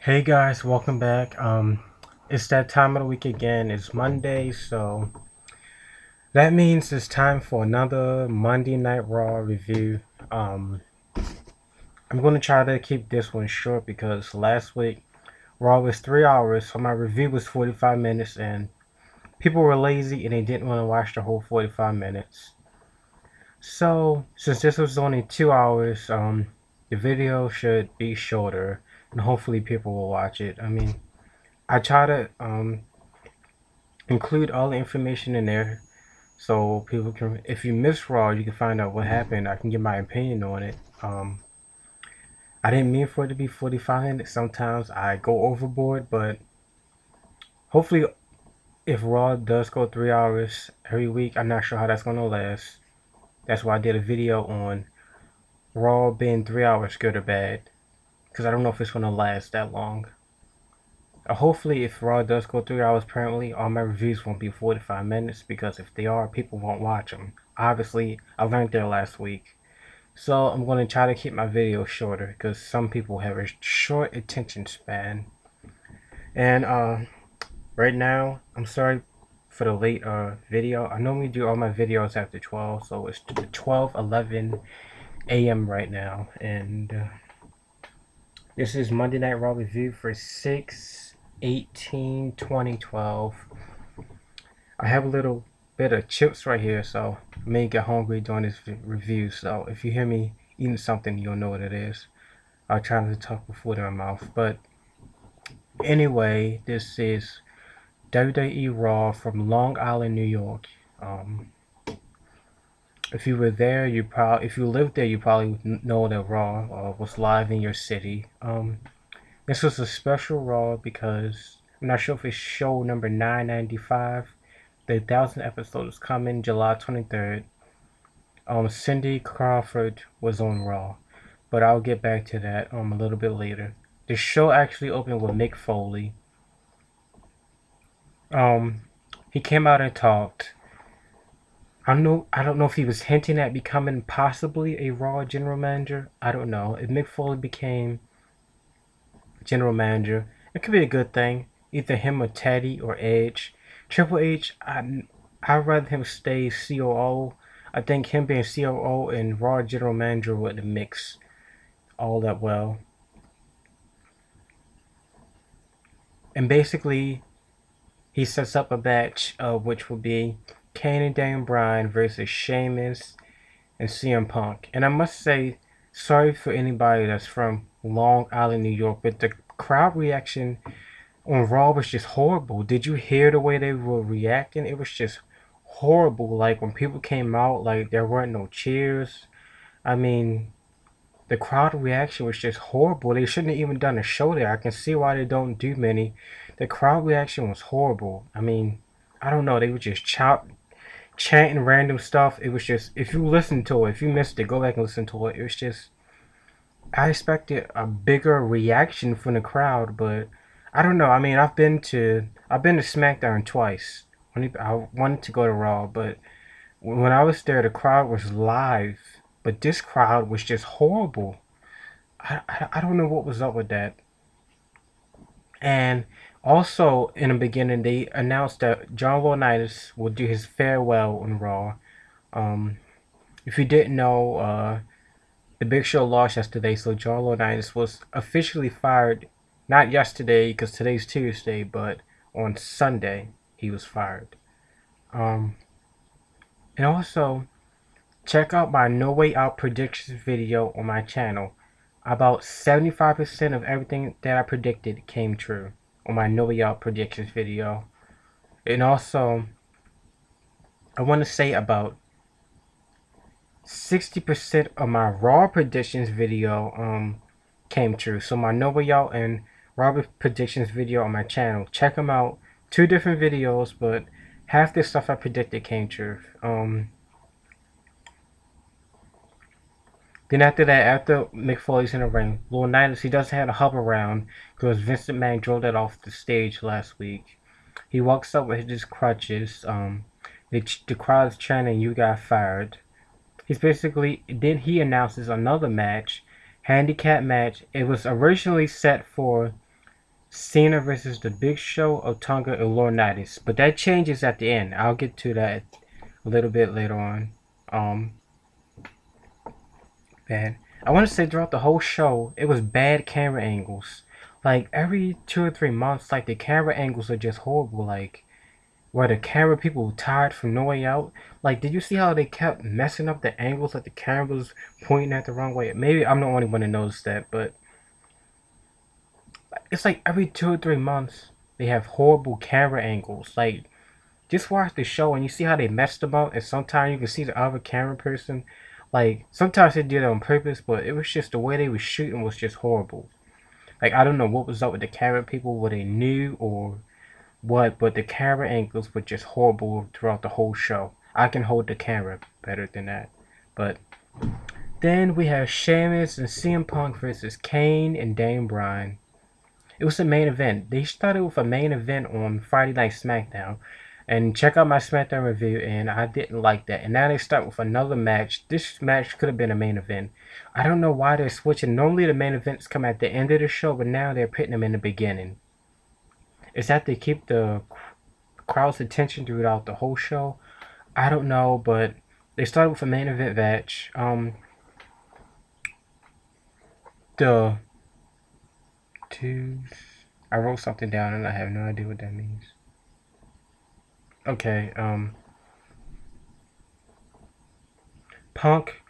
Hey guys, welcome back. It's that time of the week again. It's Monday, so that means it's time for another Monday Night Raw review. Um, I'm going to try to keep this one short because last week Raw was 3 hours, so my review was 45 minutes, and people were lazy and they didn't want to watch the whole 45 minutes. So since this was only 2 hours, the video should be shorter, and hopefully people will watch it. I mean, I try to include all the information in there so people can, if you miss Raw, you can find out what happened. I can give my opinion on it. I didn't mean for it to be 45 minutes. Sometimes I go overboard, but hopefully, if Raw does go 3 hours every week, I'm not sure how that's gonna last. That's why I did a video on Raw being 3 hours, good or bad, because I don't know if it's gonna last that long. Hopefully, if Raw does go 3 hours permanently, all my reviews won't be 45 minutes because if they are, people won't watch them. Obviously, I learned that last week. So I'm going to try to keep my videos shorter because some people have a short attention span. And right now, I'm sorry for the late video. I normally do all my videos after 12, so it's 12:11 a.m. right now. And this is Monday Night Raw review for 6/18/2012. I have a little bit of chips right here, so I may get hungry during this review. So if you hear me eating something, you'll know what it is. I'll try not to talk with food in my mouth. But anyway, this is WWE RAW from Long Island, New York. If you were there, if you lived there, you probably know that Raw was live in your city. This was a special Raw because I'm not sure if it's show number 995. The 1,000th episode is coming July 23rd. Cindy Crawford was on Raw, but I'll get back to that a little bit later. The show actually opened with Mick Foley. Um, he came out and talked. I don't know if he was hinting at becoming possibly a Raw general manager. I don't know. If Mick Foley became general manager, it could be a good thing. Either him or Teddy or Edge. Triple H, I'd rather him stay COO. I think him being COO and Raw general manager wouldn't mix all that well. And basically, he sets up a match, which will be Kane and Daniel Bryan versus Sheamus and CM Punk. And I must say, sorry for anybody that's from Long Island, New York, but the crowd reaction on Raw was just horrible. Did you hear the way they were reacting? It was just horrible. Like when people came out, like there weren't no cheers. I mean, the crowd reaction was just horrible. They shouldn't have even done a show there. I can see why they don't do many. The crowd reaction was horrible. I mean, I don't know. They were just chanting random stuff. It was just, if you listen to it, if you missed it, go back and listen to it. It was just, I expected a bigger reaction from the crowd, but I don't know. I mean, I've been to SmackDown twice. I wanted to go to Raw, but when I was there, the crowd was live, but this crowd was just horrible. I don't know what was up with that. And also, in the beginning, they announced that John Laurinaitis will do his farewell on Raw. Um, if you didn't know, the Big Show lost yesterday, so John Laurinaitis was officially fired. Not yesterday, because today's Tuesday, but on Sunday he was fired. Um, and also, check out my No Way Out predictions video on my channel. About 75% of everything that I predicted came true on my No Way Out predictions video. And also, I want to say about 60% of my Raw predictions video came true. So my No Way Out and Raw predictions video on my channel. Check them out. Two different videos, but half the stuff I predicted came true. Then after that, after Mick Foley's in the ring, Laurinaitis, he doesn't have a hub around because Vince McMahon drove that off the stage last week. He walks up with his crutches. The crowd's chanting, "You got fired." He's basically, then he announces another match, handicap match. It was originally set for Cena versus The Big Show, Otunga, and Laurinaitis. But that changes at the end. I'll get to that a little bit later on. Man, I want to say throughout the whole show, it was bad camera angles. Like every 2 or 3 months, like the camera angles are just horrible. Like where the camera people were tired from No Way Out. Like, did you see how they kept messing up the angles? Like the camera was pointing at the wrong way. Maybe I'm the only one to notice that, but it's like every 2 or 3 months they have horrible camera angles. Like, just watch the show and you see how they messed them up. And sometimes you can see the other camera person. Like, sometimes they did it on purpose, but it was just the way they were shooting was just horrible. Like, I don't know what was up with the camera people, what they knew or what, but the camera angles were just horrible throughout the whole show. I can hold the camera better than that. But then we have Sheamus and CM Punk versus Kane and Daniel Bryan. It was a main event. They started with a main event on Friday Night SmackDown. And check out my SmackDown review, and I didn't like that. And now they start with another match. This match could have been a main event. I don't know why they're switching. Normally the main events come at the end of the show, but now they're putting them in the beginning. Is that to keep the crowd's attention throughout the whole show? I don't know, but they started with a main event match. The two. I wrote something down and I have no idea what that means. Okay, Punk,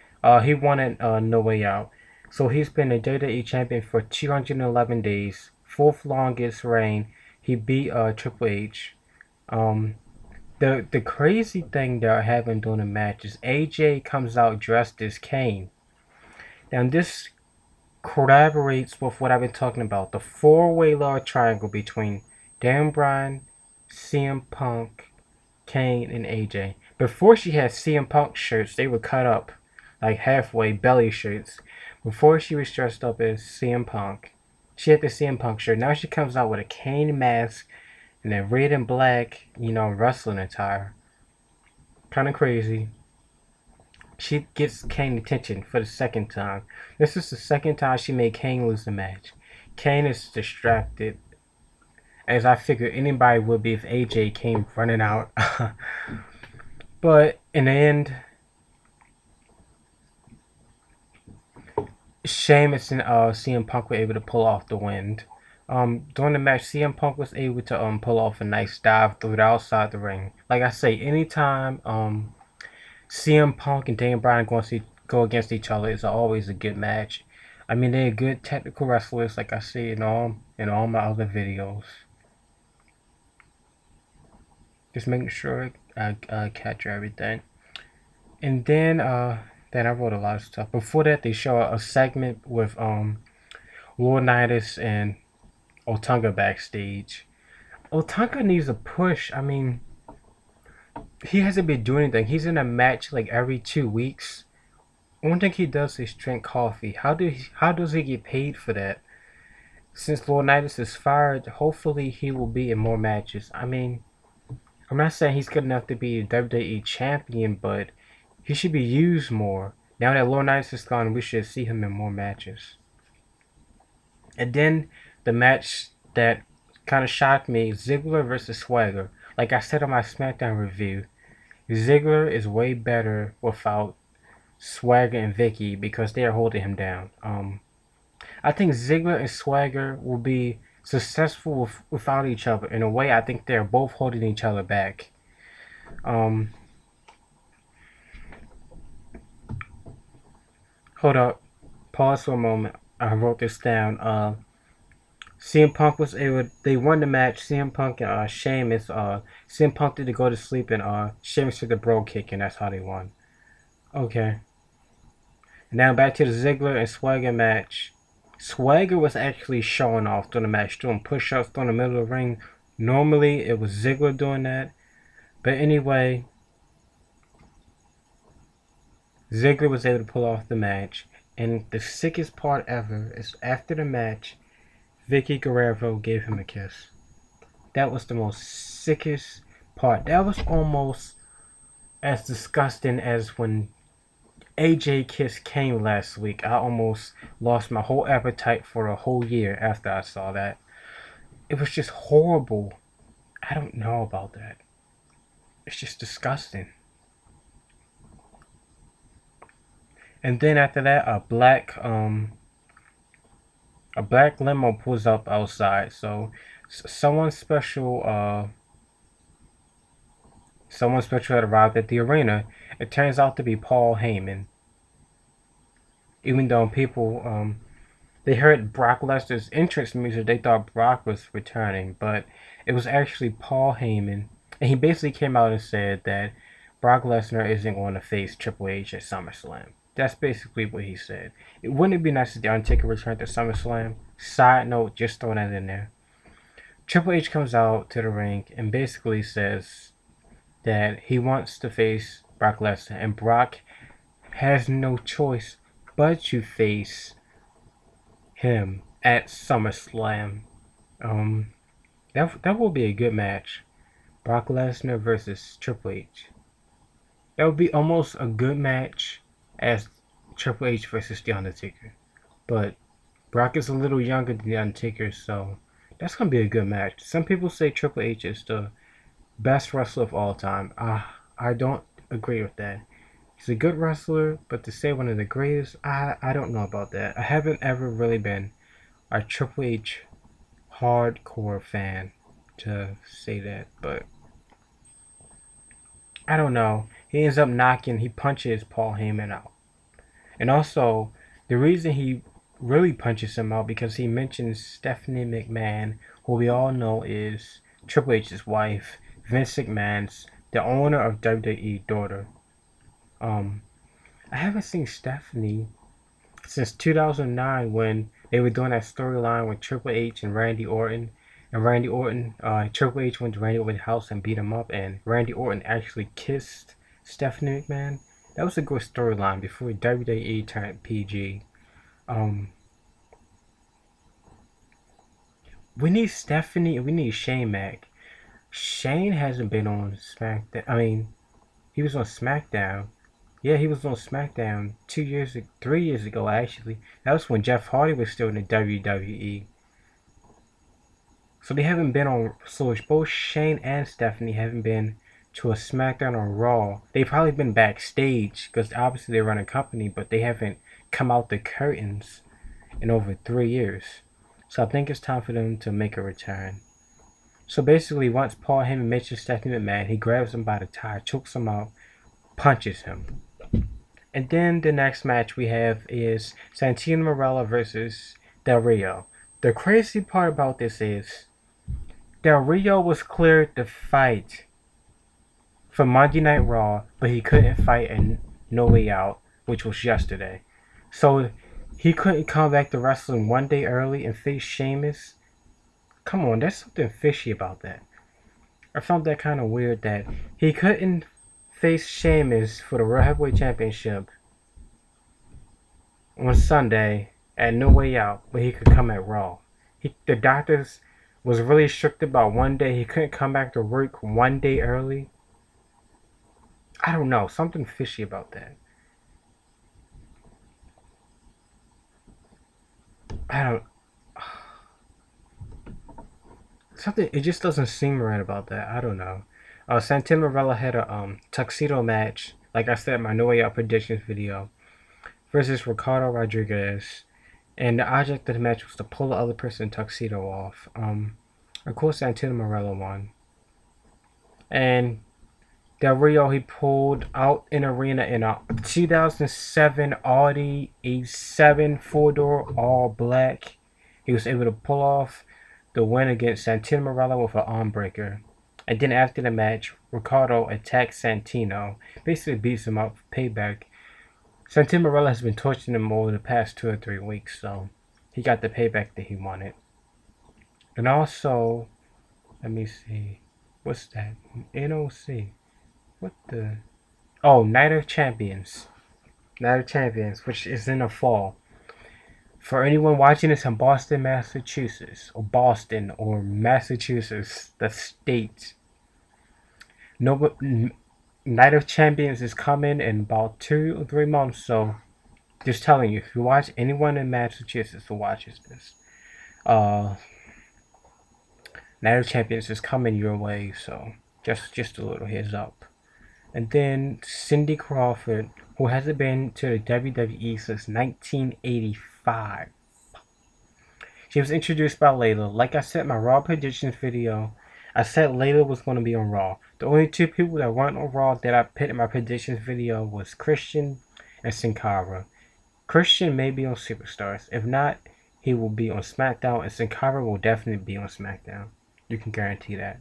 he wanted No Way Out. So he's been a WWE champion for 211 days, fourth longest reign. He beat Triple H. The crazy thing they're having during the match is AJ comes out dressed as Kane. Now this corroborates with what I've been talking about, the four-way love triangle between Dan Bryan, CM Punk, Kane, and AJ. Before she had CM Punk shirts, they were cut up like halfway belly shirts. Before she was dressed up as CM Punk, she had the CM Punk shirt. Now she comes out with a Kane mask and a red and black, wrestling attire. Kind of crazy. She gets Kane attention for the second time. This is the second time she made Kane lose the match. Kane is distracted, as I figured anybody would be if AJ came running out. But in the end, Sheamus and CM Punk were able to pull off the win. During the match, CM Punk was able to pull off a nice dive through the outside the ring. Like I say, anytime CM Punk and Daniel Bryan go against each other, it's always a good match. I mean, they're good technical wrestlers, like I say in all my other videos. Just making sure I capture everything. And then I wrote a lot of stuff. Before that, they show a segment with Laurinaitis and Otunga backstage. Otunga needs a push. I mean, he hasn't been doing anything. He's in a match like every 2 weeks. One thing he does is drink coffee. How does he get paid for that? Since Laurinaitis is fired, hopefully he will be in more matches. I mean, I'm not saying he's good enough to be a WWE champion, but he should be used more. Now that Laurinaitis is gone, we should see him in more matches. And then the match that kind of shocked me, Ziggler versus Swagger. Like I said on my SmackDown review, Ziggler is way better without Swagger and Vicky because they are holding him down. I think Ziggler and Swagger will be successful without each other. In a way, I think they're both holding each other back. Hold up. Pause for a moment. I wrote this down. CM Punk was able. They won the match. CM Punk and Sheamus. CM Punk did go to sleep and Sheamus did the bro kick, and that's how they won. Okay. Now back to the Ziggler and Swagger match. Swagger was actually showing off during the match, doing push-ups in the middle of the ring. Normally, it was Ziggler doing that. But anyway, Ziggler was able to pull off the match. And the sickest part ever is after the match, Vicky Guerrero gave him a kiss. That was the most sickest part. That was almost as disgusting as when AJ kissed Kane last week. I almost lost my whole appetite for a whole year after I saw that. it was just horrible. I don't know about that. It's just disgusting. And then after that, a black limo pulls up outside. So someone special had arrived at the arena. It turns out to be Paul Heyman. Even though people they heard Brock Lesnar's entrance music, they thought Brock was returning, but it was actually Paul Heyman, and he basically came out and said that Brock Lesnar isn't going to face Triple H at SummerSlam. That's basically what he said. Wouldn't it be nice if the Undertaker returned to SummerSlam? Side note, just throw that in there. Triple H comes out to the ring and basically says that he wants to face Brock Lesnar, and Brock has no choice but to face him at SummerSlam. That will be a good match. Brock Lesnar versus Triple H. That would be almost a good match as Triple H versus The Undertaker. But Brock is a little younger than The Undertaker, so that's going to be a good match. Some people say Triple H is the best wrestler of all time. I don't agree with that. He's a good wrestler, but to say one of the greatest, I don't know about that. I haven't ever really been a Triple H hardcore fan to say that, but I don't know. He ends up he punches Paul Heyman out. And also, the reason he really punches him out because he mentions Stephanie McMahon, who we all know is Triple H's wife, Vince McMahon's, the owner of WWE daughter. I haven't seen Stephanie since 2009 when they were doing that storyline with Triple H and Randy Orton. And Triple H went to Randy Orton's house and beat him up, and Randy Orton actually kissed Stephanie McMahon. That was a good storyline before WWE turned PG. We need Stephanie and we need Shane Mac. Shane hasn't been on SmackDown. I mean, he was on SmackDown. Yeah, he was on SmackDown 3 years ago, actually. That was when Jeff Hardy was still in the WWE. So they haven't been on. So both Shane and Stephanie haven't been to a SmackDown or Raw. They've probably been backstage because obviously they run a company, but they haven't come out the curtains in over 3 years. So I think it's time for them to make a return. So basically, once Paul Heyman mentions Stephanie McMahon, he grabs him by the tie, chokes him out, punches him. And then the next match we have is Santino Marella versus Del Rio. The crazy part about this is Del Rio was cleared to fight for Monday Night Raw, but he couldn't fight in No Way Out, which was yesterday. So he couldn't come back to wrestling one day early and face Sheamus. Come on, there's something fishy about that. I found that kind of weird that he couldn't face Sheamus for the World Heavyweight Championship on Sunday at No Way Out, but he could come at Raw. The doctors was really strict about one day. He couldn't come back to work one day early. I don't know. Something fishy about that. I don't... Something, it just doesn't seem right about that. I don't know. Santino Marella had a tuxedo match, like I said in my No Way Out predictions video, versus Ricardo Rodriguez. And the object of the match was to pull the other person's tuxedo off. Of course, Santino Marella won. And Del Rio, he pulled out an arena in a 2007 Audi A7 4-door all black. He was able to pull off the win against Santino Marella with an arm breaker. And then after the match, Ricardo attacks Santino, basically beats him up for payback. Santino Marella has been torturing him over the past 2 or 3 weeks, so he got the payback that he wanted. And also, let me see, what's that? NOC. What the? Oh, Night of Champions. Night of Champions, which is in the fall. For anyone watching this in Boston, Massachusetts, or Massachusetts, the state. Night of Champions is coming in about 2 or 3 months, so just telling you, if you watch anyone in Massachusetts who watches this, Night of Champions is coming your way, so just a little heads up. And then Cindy Crawford, who hasn't been to the WWE since 1985. She was introduced by Layla. Like I said in my Raw predictions video, I said Layla was going to be on Raw. The only two people that weren't on Raw that I put in my predictions video was Christian and Sin Cara. Christian may be on Superstars. If not, he will be on SmackDown, and Sin Cara will definitely be on SmackDown. You can guarantee that.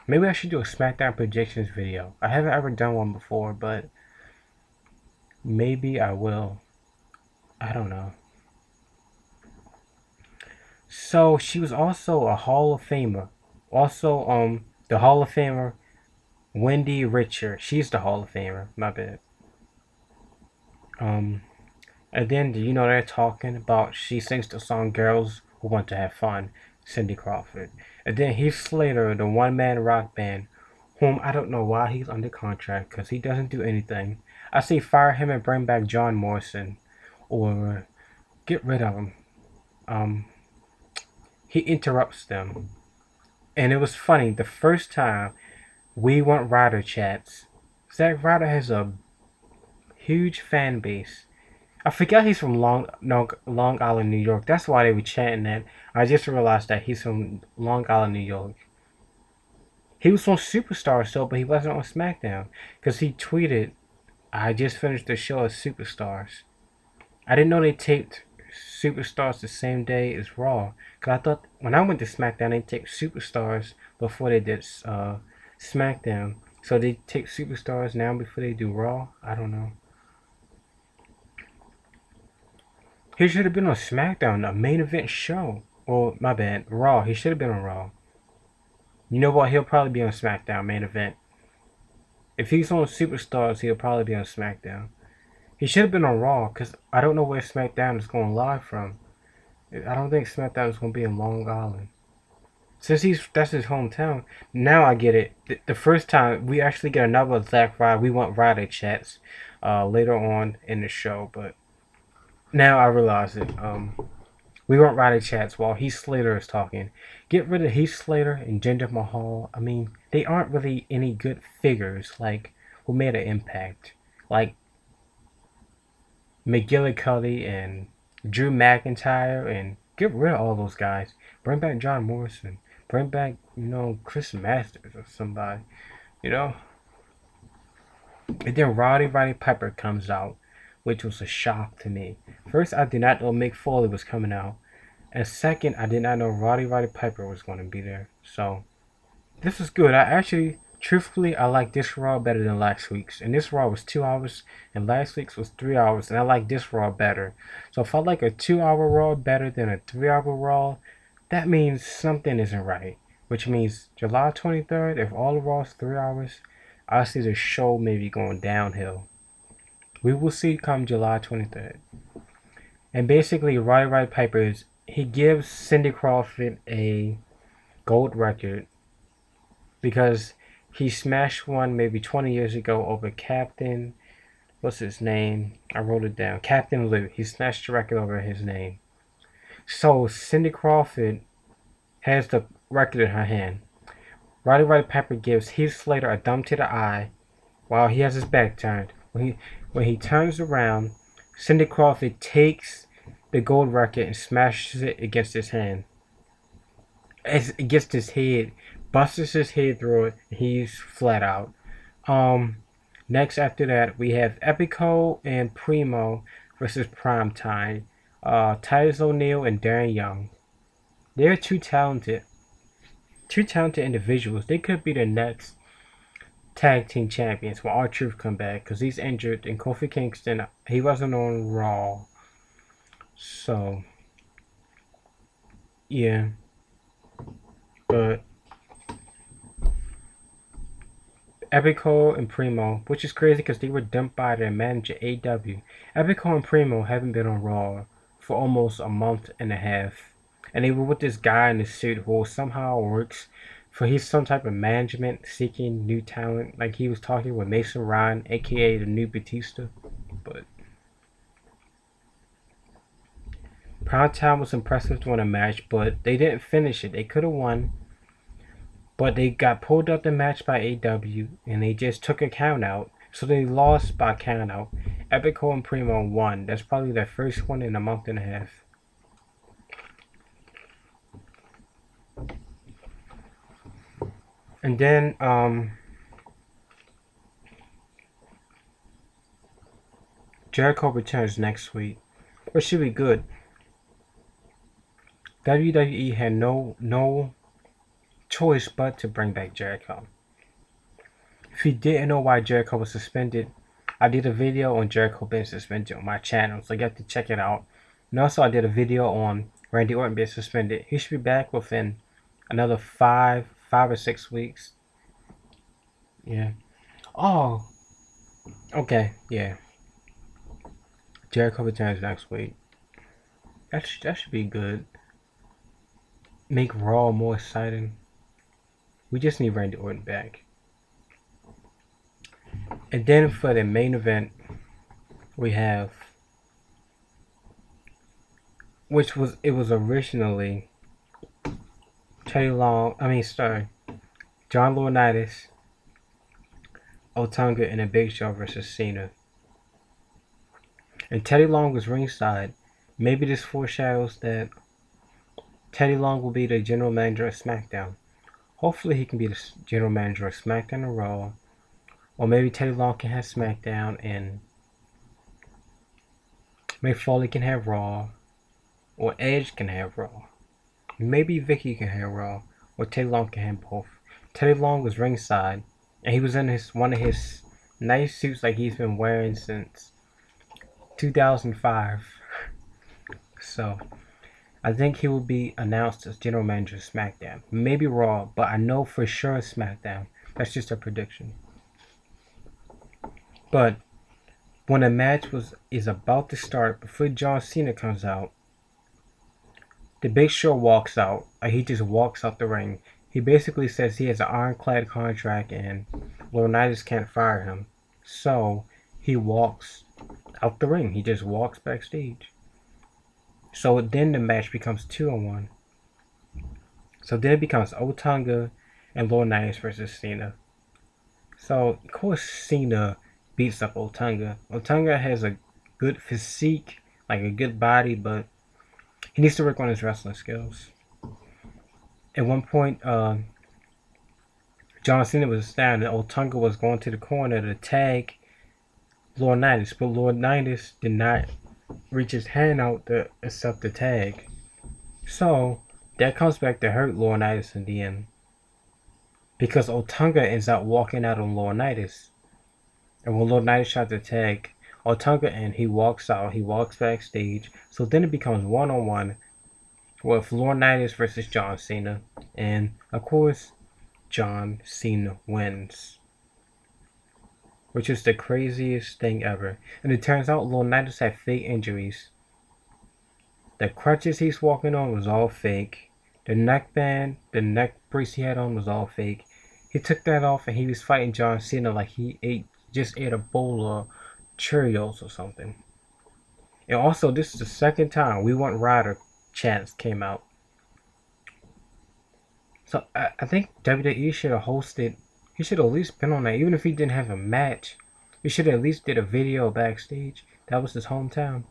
Maybe I should do a SmackDown predictions video. I haven't ever done one before, but maybe I will. I don't know. So she was also a Hall of Famer. Also, the Hall of Famer Wendy Richard. She's the Hall of Famer. My bad. And then do you know they're talking about she sings the song "Girls Who Want to Have Fun," Cindy Crawford. And then Heath Slater, the one-man rock band, whom I don't know why he's under contract because he doesn't do anything. I say fire him and bring back John Morrison, or get rid of him. He interrupts them, and it was funny. The first time we went Ryder chats, Zack Ryder has a huge fan base. I forgot he's from Long Island, New York. That's why they were chanting that. I just realized that he's from Long Island, New York. He was on Superstar so, but he wasn't on SmackDown because he tweeted, "I just finished the show at Superstars." I didn't know they taped Superstars the same day as Raw. Cause I thought when I went to SmackDown, they taped Superstars before they did SmackDown. So they tape Superstars now before they do Raw. I don't know. He should have been on SmackDown, a main event show. Well, my bad, Raw. He should have been on Raw. You know what? He'll probably be on SmackDown main event. If he's on Superstars, he'll probably be on SmackDown. He should have been on Raw because I don't know where SmackDown is going live from. I don't think SmackDown is going to be in Long Island. Since that's his hometown, now I get it. The first time we actually get another Zack Ryder, we want Ryder chats later on in the show, but now I realize it. We want Ryder chats while Heath Slater is talking. Get rid of Heath Slater and Jinder Mahal. I mean, they aren't really any good figures like who made an impact, like McGillicuddy and Drew McIntyre, and get rid of all those guys. Bring back John Morrison. Bring back, Chris Masters or somebody, And then Roddy Piper comes out, which was a shock to me. First, I did not know Mick Foley was coming out. And second, I did not know Roddy Piper was going to be there. So, this is good. Truthfully, I like this Raw better than last week's. And this Raw was 2 hours, and last week's was 3 hours. And I like this Raw better. So if I like a 2-hour Raw better than a 3-hour Raw, that means something isn't right. Which means July 23rd, if all the Raw is 3 hours, I see the show maybe going downhill. We will see come July 23rd. And basically, Roddy Piper he gives Cindy Crawford a gold record because he smashed one maybe 20 years ago over Captain, what's his name? I wrote it down. Captain Lou. He smashed the record over his name. So Cindy Crawford has the record in her hand. Roddy Piper gives Heath Slater a thumb to the eye while he has his back turned. When he turns around, Cindy Crawford takes the gold record and smashes it against his hand. Against his head, busts his head through it, and he's flat out. Next after that, we have Epico and Primo versus Primetime. Titus O'Neil and Darren Young. They're two talented individuals. They could be the next tag team champions when R-Truth come back because he's injured, and Kofi Kingston, he wasn't on Raw. So, yeah. But Epico and Primo, which is crazy because they were dumped by their manager AW. Epico and Primo haven't been on Raw for almost a month and a half. And they were with this guy in the suit who somehow works for he's some type of management seeking new talent. Like he was talking with Mason Ryan, aka the new Batista. But Prime Time was impressive to win a match, but they didn't finish it. They could have won, but they got pulled out the match by AW, and they just took a count out. So they lost by count out. Epico and Primo won. That's probably their first one in a month and a half. And then Jericho returns next week, which should be good. WWE had no choice but to bring back Jericho. If you didn't know why Jericho was suspended, I did a video on Jericho being suspended on my channel, so you have to check it out. And also I did a video on Randy Orton being suspended. He should be back within another 5 or 6 weeks. Yeah. Oh. Okay, yeah. Jericho returns next week. That should be good. Make Raw more exciting. We just need Randy Orton back. And then for the main event, we have, it was originally John Laurinaitis, Otunga, and the Big Show versus Cena. And Teddy Long was ringside. Maybe this foreshadows that Teddy Long will be the general manager of SmackDown. Hopefully he can be the general manager of SmackDown and Raw. Or maybe Teddy Long can have SmackDown and Mick Foley can have Raw. Or Edge can have Raw. Maybe Vicky can have Raw. Or Teddy Long can have both. Teddy Long was ringside. And he was in one of his nice suits like he's been wearing since 2005. So I think he will be announced as general manager of SmackDown. Maybe Raw, but I know for sure SmackDown. That's just a prediction. But when the match is about to start, before John Cena comes out, the Big Show walks out. He just walks out the ring. He basically says he has an ironclad contract and Laurinaitis can't fire him. So he walks out the ring. He just walks backstage. So then the match becomes 2-on-1. So then it becomes Otunga and Laurinaitis versus Cena. So of course Cena beats up Otunga. Otunga has a good physique, like a good body, but he needs to work on his wrestling skills. At one point, John Cena was down and Otunga was going to the corner to tag Laurinaitis, but Laurinaitis did not reach his hand out to accept the tag. So that comes back to hurt Laurinaitis in the end, because Otunga ends up walking out on Laurinaitis. And when Laurinaitis shot the tag Otunga and he walks out, he walks backstage. So then it becomes 1-on-1 with Laurinaitis versus John Cena. And of course, John Cena wins, which is the craziest thing ever. And it turns out Laurinaitis had fake injuries. The crutches he's walking on was all fake. The neckband, the neck brace he had on was all fake. He took that off and he was fighting John Cena like he just ate a bowl of Cheerios or something. And also, this is the second time We Want Ryder chants came out. So I think WWE should have hosted. He should have at least been on that, even if he didn't have a match. He should have at least did a video backstage. That was his hometown.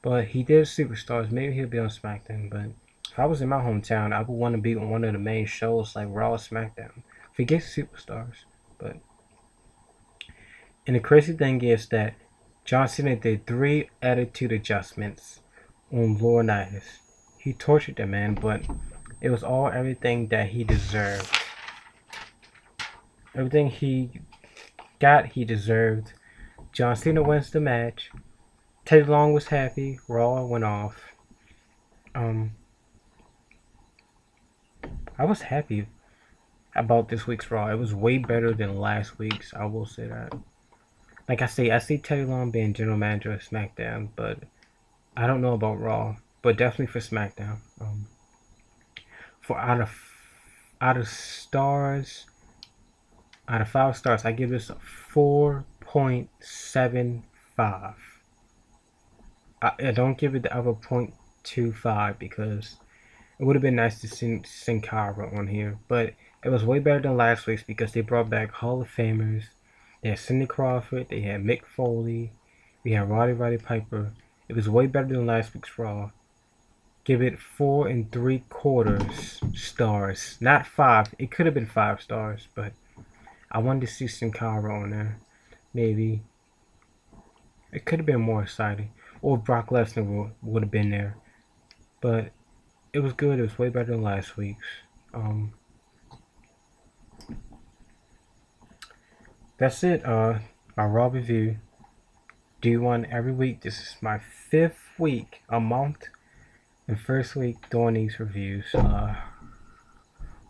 But he did Superstars. Maybe he'll be on SmackDown. But if I was in my hometown, I would want to be on one of the main shows like Raw or SmackDown. Forget Superstars. But and the crazy thing is that John Cena did 3 attitude adjustments on Laurinaitis. He tortured the man, but it was all everything that he deserved. Everything he got, he deserved. John Cena wins the match. Teddy Long was happy. Raw went off. I was happy about this week's Raw. It was way better than last week's. I will say that. Like I see Teddy Long being general manager of SmackDown, but I don't know about Raw. But definitely for SmackDown. For out of 5 stars, I give this a 4.75. I don't give it the other 2.5 because it would have been nice to see Sin Cara on here, but it was way better than last week's because they brought back Hall of Famers. They had Cindy Crawford, they had Mick Foley, we had Roddy Piper. It was way better than last week's Raw. Give it 4.75 stars, not 5. It could have been 5 stars, but I wanted to see Sin Cara on there. Maybe it could have been more exciting, or Brock Lesnar would have been there, but it was good. It was way better than last week's. That's it. My Raw review. Do one every week. This is my 5th week, a month, and first week doing these reviews.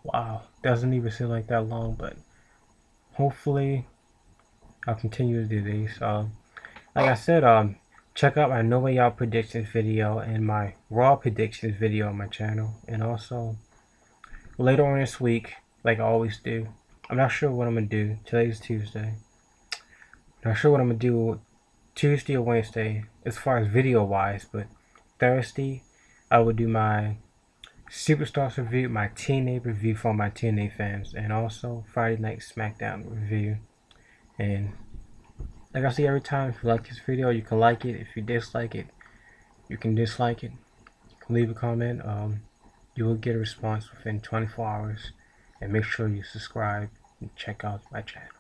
Wow, doesn't even seem like that long, but hopefully I'll continue to do these. Like I said, check out my No Way Out predictions video and my Raw predictions video on my channel, and also later on this week, like I always do. I'm not sure what I'm gonna do. Today's Tuesday. Not sure what I'm gonna do Tuesday or Wednesday as far as video wise, but Thursday I will do my Superstars review, my TNA review for my TNA fans, and also Friday Night SmackDown review. And like I say every time, if you like this video, you can like it. If you dislike it, you can dislike it. You can leave a comment. You will get a response within 24 hours. And make sure you subscribe and check out my channel.